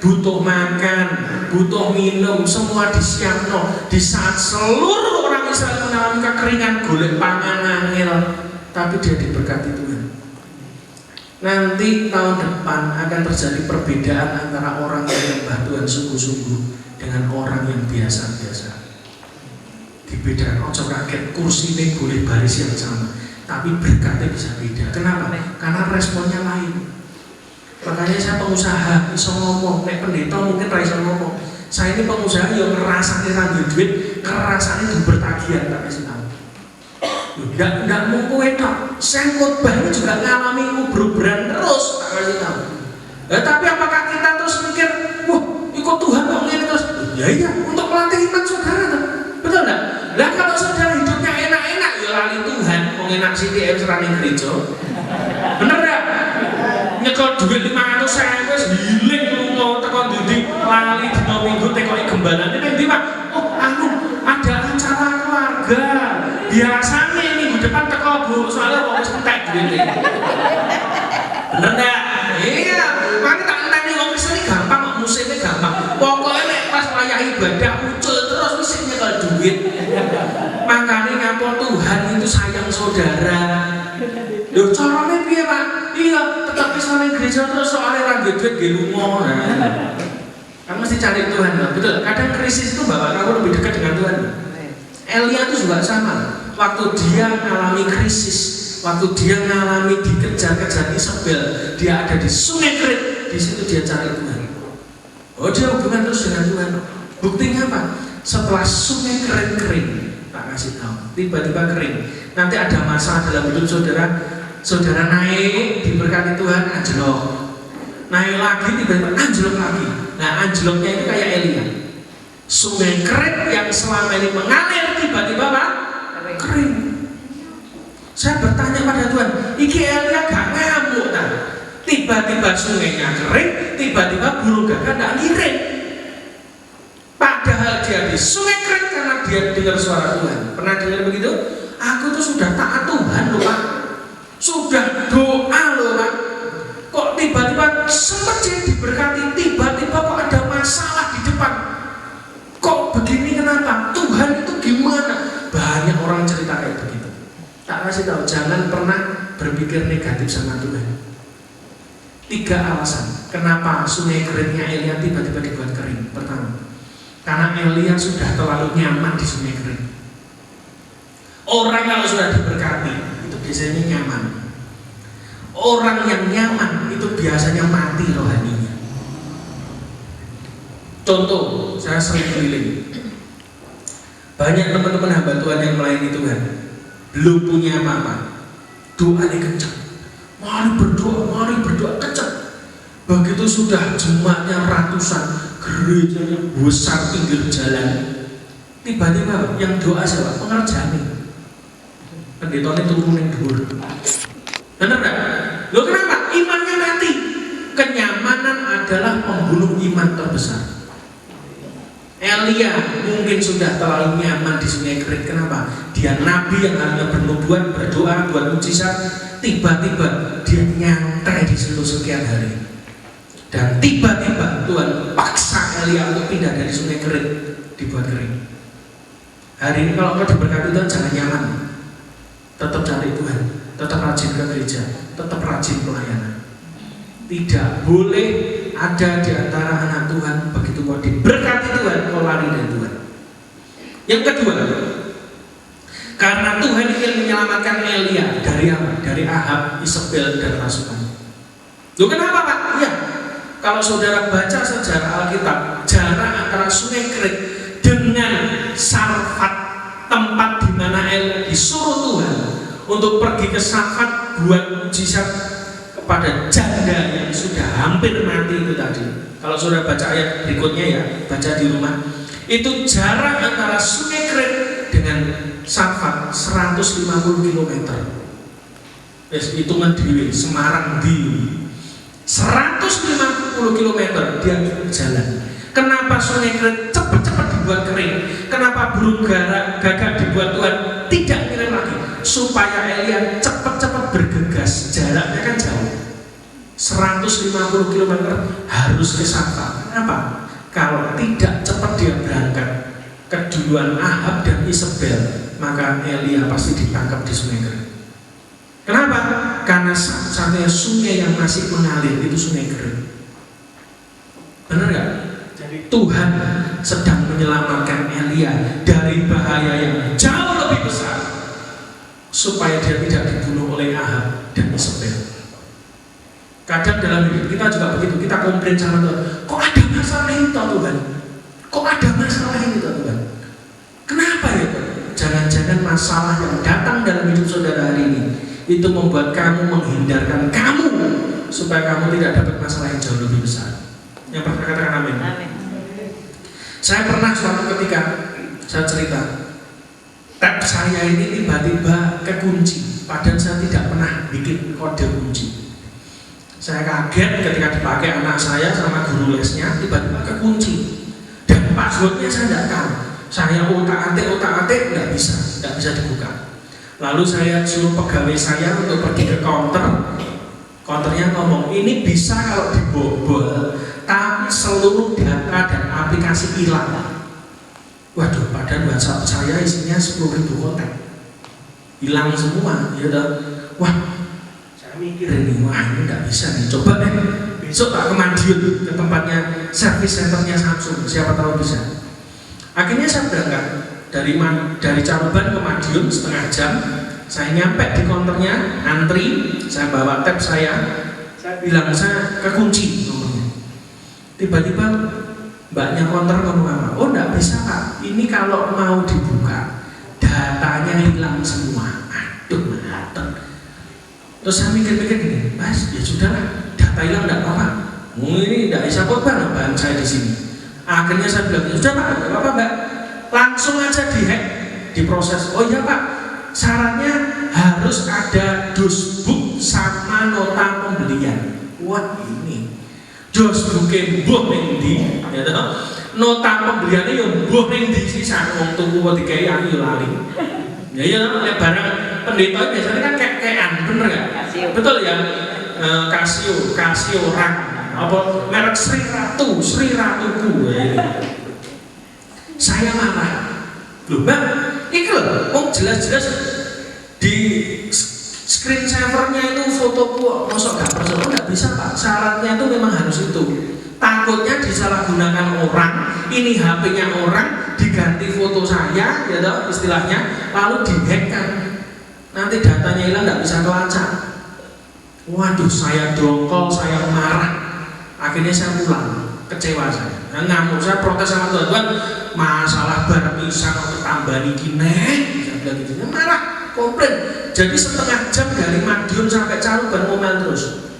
butuh makan, butuh minum, semua disiapno. Di saat seluruh orang Israel mengalami kekeringan, golek pangan angel, tapi dia diberkati Tuhan. Nanti tahun depan akan terjadi perbedaan antara orang yang menyembah Tuhan sungguh-sungguh dengan orang yang biasa-biasa. Dibedakan, ojo kaget kursinya boleh baris yang sama, tapi berkatnya bisa beda. Kenapa? Karena responnya lain. Makanya saya pengusaha, bisa ngomong, nek pendeta mungkin ra iso ngomong. Saya ini pengusaha yang ngerasane ra duit, ngerasane duwe tagihan tak kasih tahu. Enggak mau kowe tok. Saya khotbah ini juga ngalami ubur-uburan terus tak kasih tahu. Tapi apakah kita terus mikir, wah, ikut Tuhan kok ngene terus? Ya iya, untuk melatih iman saudara tuh. Betul enggak? Lah kalau saudara hidupnya enak-enak ya lali Tuhan, wong enak CTM serane gereja. Bener enggak? Nyekel duit 500.000 wis hiling lunga teko ndi lali dina Minggu tekoki gembalane ning ndi Pak? Oh, ada acara keluarga. Biasanya minggu depan teko Bu, soalnya wong wis entek duit. Bener enggak? Iya, mari tak enteni wong Kristen gampang kok musimnya gampang. Pokoknya nek pas wayah ibadah muncul terus wis nyekel duit. Makanya ngapa Tuhan itu sayang saudara. Lho carane piye Pak? Iya, tetap bisa ning gereja terus soalnya ra duit nggih lunga. Kan mesti cari Tuhan, betul. Kadang krisis itu bawa kamu lebih dekat dengan Tuhan. Elia itu juga sama. Waktu dia mengalami krisis, waktu dia mengalami dikejar-kejar Isabel, dia ada di Sungai Krit, di situ dia cari Tuhan. Oh, dia hubungan terus dengan Tuhan. Buktinya apa? Setelah Sungai Krit kering, tak kasih tahu, tiba-tiba kering. Nanti ada masa dalam hidup saudara, saudara naik diberkati Tuhan, anjlok. Naik lagi tiba-tiba anjlok lagi. Nah, anjloknya itu kayak Elia. Sungai Krit yang selama ini mengalir tiba-tiba apa? Kering. Saya bertanya pada Tuhan, iki Elia gak ngamuk tak? Tiba-tiba sungainya kering, tiba-tiba burung gagak gak ngiring. Padahal dia di Sungai Krit karena dia dengar suara Tuhan. Pernah dengar begitu? Aku tuh sudah taat Tuhan loh Pak, sudah doa loh Pak. Kok tiba-tiba sempat dia diberkati, tiba-tiba kok ada masalah di depan. Kok begini kenapa? Tuhan itu gimana? Banyak orang cerita kayak begitu. Tak kasih tahu, jangan pernah berpikir negatif sama Tuhan. 3 alasan kenapa Sungai Kritnya Elia tiba-tiba dibuat kering. Pertama, karena Elia sudah terlalu nyaman di Sungai Krit. Orang kalau sudah diberkati itu biasanya nyaman. Orang yang nyaman itu biasanya mati rohaninya. Contoh, saya sering keliling. Banyak teman-teman hamba Tuhan yang melayani Tuhan belum punya apa-apa, doanya kencang. Mari berdoa kencang. Begitu sudah jemaatnya ratusan, gerejanya besar pinggir jalan, tiba-tiba yang doa siapa? Pengerjani. Pendetanya turun yang dhuwur. Benar enggak? Loh kenapa? Imannya mati. Kenyamanan adalah pembunuh iman terbesar. Elia mungkin sudah terlalu nyaman di Sungai Krit. Kenapa? Dia nabi yang hanya bernubuat, berdoa, buat mujizat. Tiba-tiba dia nyantai di situ sekian hari. Dan tiba-tiba Tuhan paksa Elia untuk pindah dari Sungai Krit, dibuat kering. Hari ini kalau kau diberkati Tuhan, jangan nyaman. Tetap cari Tuhan, tetap rajin ke gereja, tetap rajin pelayanan. Tidak boleh ada di antara anak Tuhan begitu kau diberkati Tuhan, kau lari dari Tuhan. Yang kedua, karena Tuhan ingin menyelamatkan Elia dari apa? Dari Ahab, Isabel, dan rasukan. Loh kenapa Pak? Iya, kalau saudara baca sejarah Alkitab, jarak antara Sungai Krit dengan Sarfat, tempat di mana Elia disuruh Tuhan untuk pergi ke Sarfat buat mujizat kepada janda yang sudah hampir mati itu tadi. Kalau sudah baca ayat berikutnya ya, baca di rumah. Itu jarak antara Sungai Krit dengan dengan Safat 150 km. Hitungan diri, Semarang di 150 km dia jalan. Kenapa Sungai Kerit cepat-cepat dibuat kering? Kenapa burung gagak dibuat Tuhan tidak ngirim lagi? Supaya Elia cepat-cepat bergegas. Jaraknya kan jauh, 150 km harus ke Safat. Kenapa? Kalau tidak cepat dia berangkat keduluan Ahab dan Isabel, maka Elia pasti ditangkap di Sungai Kerit. Kenapa? Karena satu-satunya sungai yang masih mengalir itu Sungai Kerit. Benar gak? Jadi Tuhan sedang menyelamatkan Elia dari bahaya yang jauh lebih besar, supaya dia tidak dibunuh oleh Ahab dan Isabel. Kadang dalam hidup kita juga begitu, kita komplain sama Tuhan, kok ada masalah ini Tuhan? Kok ada masalah ini Tuhan? Kenapa ya Tuhan? Jangan-jangan masalah yang datang dalam hidup saudara hari ini itu membuat kamu menghindarkan kamu supaya kamu tidak dapat masalah yang jauh lebih besar. Yang pernah katakan amin. Saya pernah suatu ketika saya cerita, tab saya ini tiba-tiba kekunci, padahal saya tidak pernah bikin kode kunci. Saya kaget ketika dipakai anak saya sama guru lesnya, tiba-tiba kekunci dan passwordnya saya tidak tahu. Saya otak-atik nggak bisa dibuka. Lalu saya suruh pegawai saya untuk pergi ke counternya ngomong, ini bisa kalau dibobol, tapi seluruh data dan aplikasi hilang. Waduh, padahal WhatsApp saya isinya 10.000 kontak, hilang semua. Ya udah, wah, saya mikir ini, wah ini nggak bisa nih. Coba deh, besok tak ke Madiun, ke tempatnya service centernya Samsung, siapa tahu bisa. Akhirnya saya berangkat dari Caruban ke Madiun setengah jam. Saya nyampe di counternya, antri, saya bawa tab saya bilang saya kekunci nomornya. Tiba-tiba mbaknya counter ngomong apa? Oh enggak bisa Pak, ini kalau mau dibuka datanya hilang semua. Aduh mantap. Terus saya mikir-mikir gini, Mas, ya sudahlah, data hilang enggak apa-apa. Ini enggak bisa korban bahan saya di sini. Akhirnya saya bilang, sudah Pak, enggak apa-apa Mbak, langsung aja dihack, diproses. Oh iya Pak, syaratnya harus ada dosbook sama nota pembelian. Wah ini dosbooknya mbuh ning ndi, ya toh. Nota pembeliannya yang mbuh ning ndi sisan wong tuku kok digawe aku yo lali. Ya iya nek barang pendeta biasanya kan kayak-kayan, bener enggak? Betul ya. Casio rak apa merek Sri Ratuku. Saya marah. Loh Mbak, ini loh, jelas-jelas di screen savernya itu fotoku, masuk gak percaya, nggak bisa Pak, syaratnya itu memang harus itu. Takutnya disalahgunakan orang, ini HP-nya orang, diganti foto saya, ya toh, istilahnya, lalu dihackkan, nanti datanya hilang, nggak bisa kelacak. Waduh, saya dongkol, saya marah, akhirnya saya pulang, kecewa saya. Nah, ngamuk, saya protes sama Tuhan, masalah barang bisa untuk tambah niki saya bilang gitu, marah, komplain. Jadi setengah jam dari Madiun sampai Caruban ngomel terus.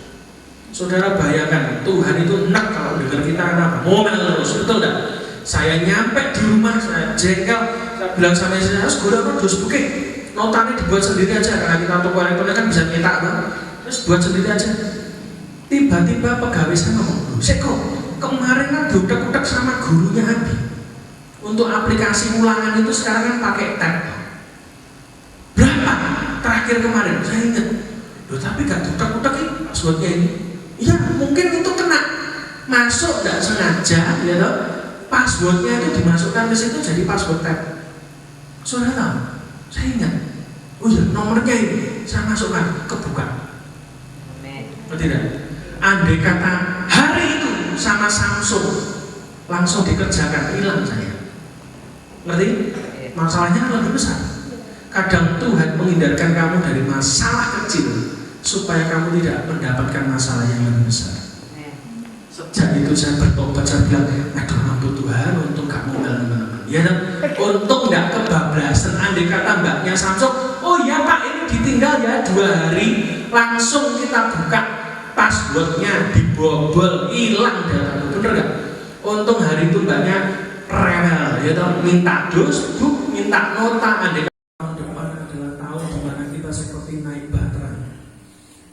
Saudara bayangkan, Tuhan itu enak kalau dengar kita apa? Ngomel terus, betul enggak? Saya nyampe di rumah, saya jengkel, saya bilang sama istri saya, harus gula dosbooknya, notanya dibuat sendiri aja, karena kita toko elektronik kan bisa nyetak kan? Terus buat sendiri aja. Tiba-tiba pegawai saya ngomong, Seko, kemarin kan diudak-udak sama gurunya Abi. Untuk aplikasi ulangan itu sekarang kan pakai tab. Berapa? Terakhir kemarin, saya ingat. Loh tapi gak diudak-udak ini passwordnya ini. Iya mungkin itu kena masuk gak sengaja, ya toh. Passwordnya itu dimasukkan ke situ jadi password tab. Saudara tahu? Saya ingat. Oh iya nomornya ini saya masukkan, kebuka. Oh tidak? Andai kata hari itu sama Samsung langsung dikerjakan, hilang saya. Ngerti? Masalahnya lebih besar. Kadang Tuhan menghindarkan kamu dari masalah kecil supaya kamu tidak mendapatkan masalah yang lebih besar. Sejak itu saya bertobat, saya bilang, aduh ampun Tuhan, untung gak ngomel teman-teman. Ya kan? Untung gak kebablasan. Andai kata mbaknya Samsung, oh iya Pak ini ditinggal ya 2 hari, langsung kita buka passwordnya, dibobol, hilang data. Bener gak? Untung hari itu mbaknya rewel, ya toh, minta dosbook, minta nota andai tahun depan adalah tahun di mana kita seperti naik bahtera.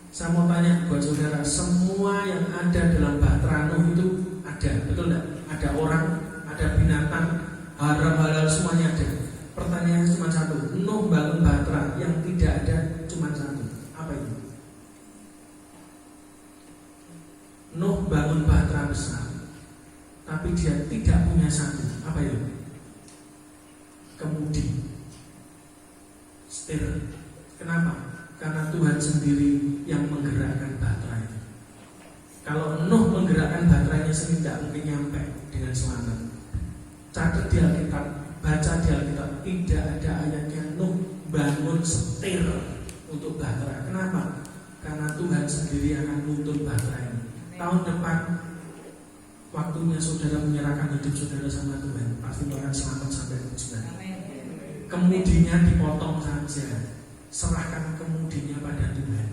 Saya mau tanya buat saudara, semua yang ada dalam bahtera Nuh itu ada, betul enggak? Ada orang, ada binatang, halal semuanya ada. Pertanyaannya cuma satu, Nuh bangun bahtera, yang tidak ada cuma satu. Apa itu? Nuh bangun bahtera besar, tapi dia tidak punya satu. Apa itu? Kemudi, setir. Kenapa? Karena Tuhan sendiri yang menggerakkan bahtera itu. Kalau Nuh menggerakkan baterainya sendiri tidak mungkin nyampe dengan selamat. Catat di Alkitab, baca di Alkitab, tidak ada ayatnya Nuh bangun setir untuk bahtera. Kenapa? Karena Tuhan sendiri akan nuntun bahtera ini. Tahun depan, waktunya saudara menyerahkan hidup saudara sama Tuhan, pasti akan selamat sampai tujuan. Kemudinya dipotong saja, serahkan kemudinya pada Tuhan.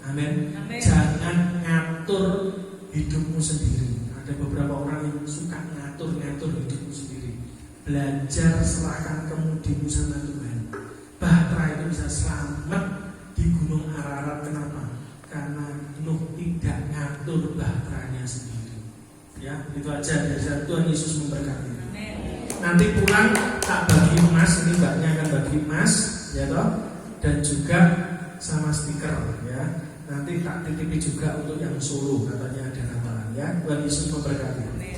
Amin. Jangan ngatur hidupmu sendiri. Ada beberapa orang yang suka ngatur hidupmu sendiri. Belajar serahkan kemudimu sama Tuhan. Bahtera itu bisa selamat di Gunung Ararat. Kenapa? Karena Nuh tidak ngatur bahteranya sendiri. Ya, itu aja. Tuhan Yesus memberkati. Nanti pulang tak bagi emas, ini mbaknya akan bagi emas, ya toh, dan juga sama stiker, ya. Nanti tak titipi juga untuk yang Solo, katanya ada Natalan, ya. Tuhan Yesus memberkati.